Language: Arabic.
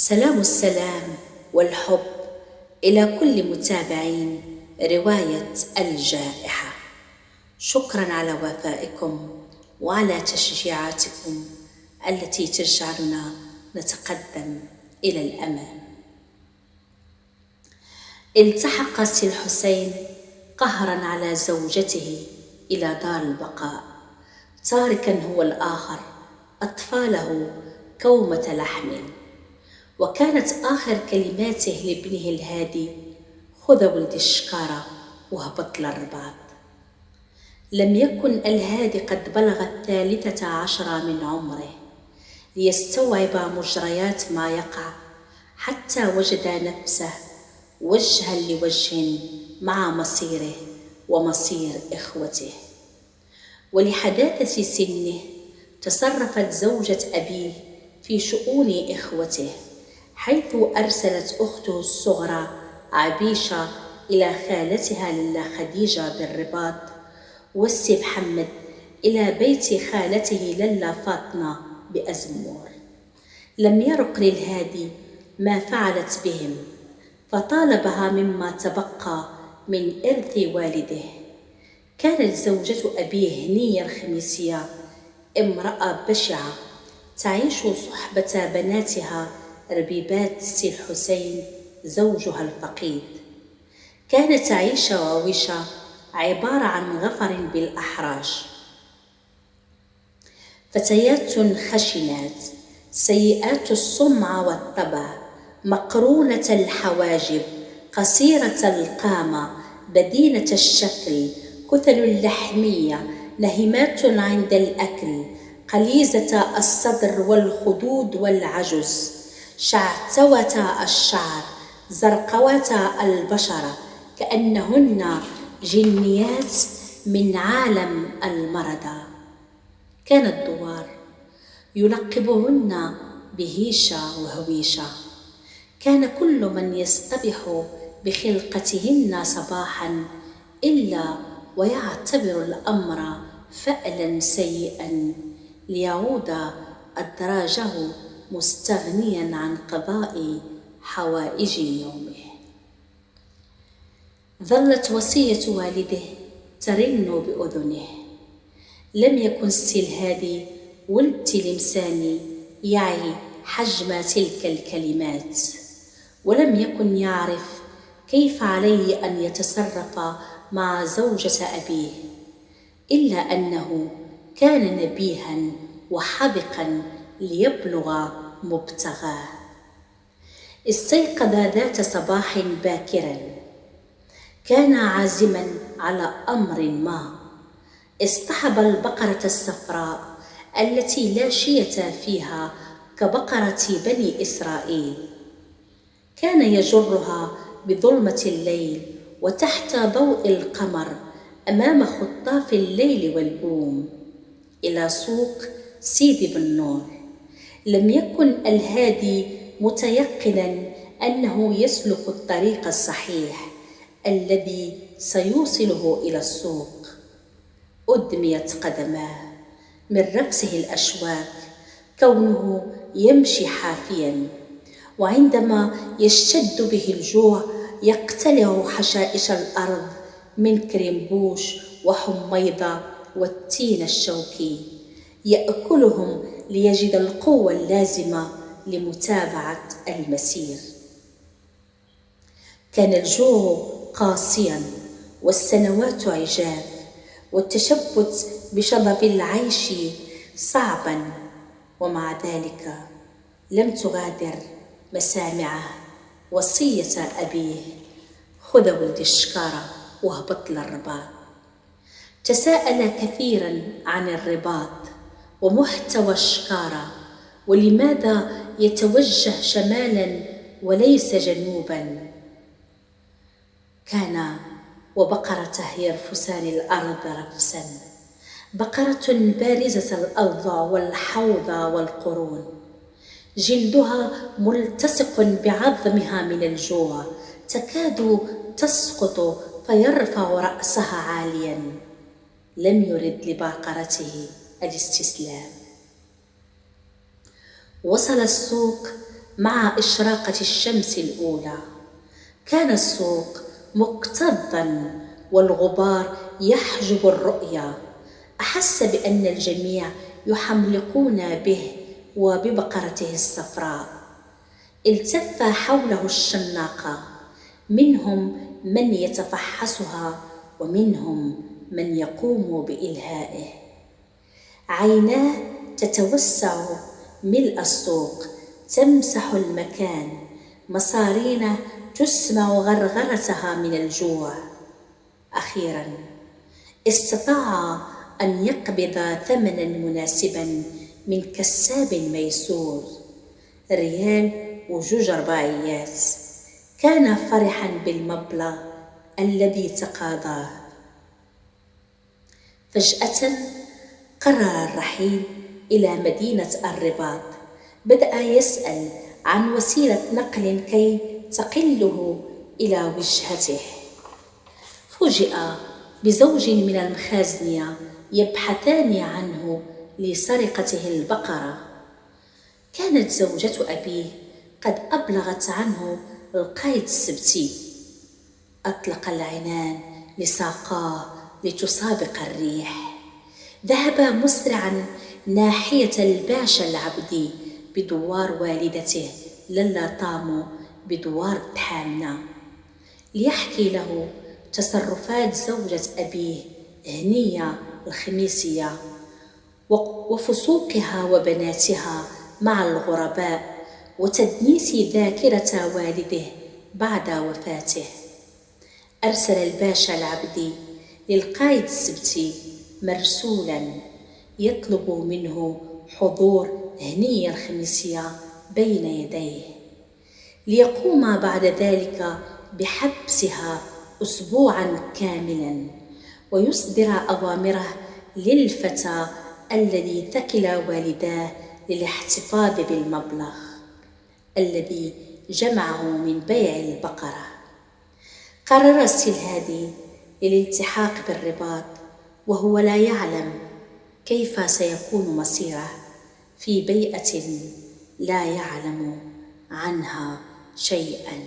سلام السلام والحب إلى كل متابعين رواية الجائحة. شكرا على وفائكم وعلى تشجيعاتكم التي تجعلنا نتقدم إلى الأمام. التحق سي الحسين قهرا على زوجته إلى دار البقاء، تاركا هو الآخر أطفاله كومة لحم. وكانت آخر كلماته لابنه الهادي: خذ ولدي الشكارة واهبط للرباط. لم يكن الهادي قد بلغ 13 من عمره ليستوعب مجريات ما يقع، حتى وجد نفسه وجها لوجه مع مصيره ومصير إخوته. ولحداثة سنه تصرفت زوجة أبيه في شؤون إخوته، حيث أرسلت أخته الصغرى عبيشة إلى خالتها لاله خديجة بالرباط، والسي محمد إلى بيت خالته لاله فاطمة بأزمور. لم يرق للهادي ما فعلت بهم، فطالبها مما تبقى من إرث والده. كانت زوجة أبيه هنية الخميسية امرأة بشعة تعيش صحبة بناتها ربيبات سي الحسين زوجها الفقيد. كانت عيشة ووشة عبارة عن غفر بالأحراش، فتيات خشنات سيئات السمعة والطبع، مقرونة الحواجب، قصيرة القامة، بدينة الشكل، كثل اللحمية، نهمات عند الأكل، قليزة الصدر والخدود والعجز، شعتوة الشعر، زرقوة البشرة، كأنهن جنيات من عالم المرضى. كان الدوار يلقبهن بهيشة وهويشة. كان كل من يصطبح بخلقتهن صباحا إلا ويعتبر الأمر فألا سيئا ليعود أدراجه مستغنيا عن قضاء حوائج يومه. ظلت وصية والده ترن بأذنه. لم يكن سي الهادي ولد تلمساني يعي حجم تلك الكلمات، ولم يكن يعرف كيف عليه أن يتصرف مع زوجة أبيه، إلا أنه كان نبيها وحذقا ليبلغ مبتغاه. استيقظ ذات صباح باكرا، كان عازما على أمر ما. اصطحب البقرة الصفراء التي لا شية فيها كبقرة بني إسرائيل. كان يجرها بظلمة الليل وتحت ضوء القمر أمام خطاف الليل والبوم إلى سوق سيدي بن نور. لم يكن الهادي متيقنا أنه يسلك الطريق الصحيح الذي سيوصله إلى السوق. أدميت قدماه من رقصه الأشواك، كونه يمشي حافيا، وعندما يشتد به الجوع يقتلع حشائش الأرض من كريمبوش وحميضة والتين الشوكي، يأكلهم ليجد القوة اللازمة لمتابعة المسير. كان الجوع قاسيا والسنوات عجاف، والتشبث بشظف العيش صعبا، ومع ذلك لم تغادر مسامعه وصية أبيه: خذ ولدي الشكارة واهبط للرباط. تساءل كثيرا عن الرباط ومحتوى الشكارة، ولماذا يتوجه شمالا وليس جنوبا. كان وبقرته يرفسان الأرض رفسا، بقرة بارزة الأضلاع والحوض والقرون، جلدها ملتصق بعظمها من الجوع، تكاد تسقط فيرفع رأسها عاليا. لم يرد لبقرته الاستسلام. وصل السوق مع إشراقة الشمس الأولى. كان السوق مكتظاً والغبار يحجب الرؤية. أحس بأن الجميع يحملقون به وببقرته الصفراء. التف حوله الشناقة، منهم من يتفحصها ومنهم من يقوم بإلهائه. عيناه تتوسع ملء السوق، تمسح المكان، مصارين تسمع غرغرتها من الجوع. أخيراً استطاع أن يقبض ثمناً مناسباً من كساب ميسور، ريال و2 رباعيات. كان فرحاً بالمبلغ الذي تقاضاه. فجأة قرر الرحيل إلى مدينة الرباط. بدأ يسأل عن وسيلة نقل كي تقله إلى وجهته. فوجئ بزوج من المخازنية يبحثان عنه لسرقته البقرة. كانت زوجة أبيه قد أبلغت عنه القائد السبتي. أطلق العنان لساقاه لتسابق الريح. ذهب مسرعا ناحية الباشا العبدي بدوار والدته للا طامو بدوار تحامنة، ليحكي له تصرفات زوجة أبيه هنية الخميسية وفسوقها وبناتها مع الغرباء وتدنيس ذاكرة والده بعد وفاته. أرسل الباشا العبدي للقائد السبتي مرسولا يطلب منه حضور هنية الخميسية بين يديه، ليقوم بعد ذلك بحبسها أسبوعا كاملا ويصدر أوامره للفتى الذي ثكل والداه للاحتفاظ بالمبلغ الذي جمعه من بيع البقرة. قرر السلهادي للالتحاق بالرباط وهو لا يعلم كيف سيكون مصيره في بيئة لا يعلم عنها شيئا.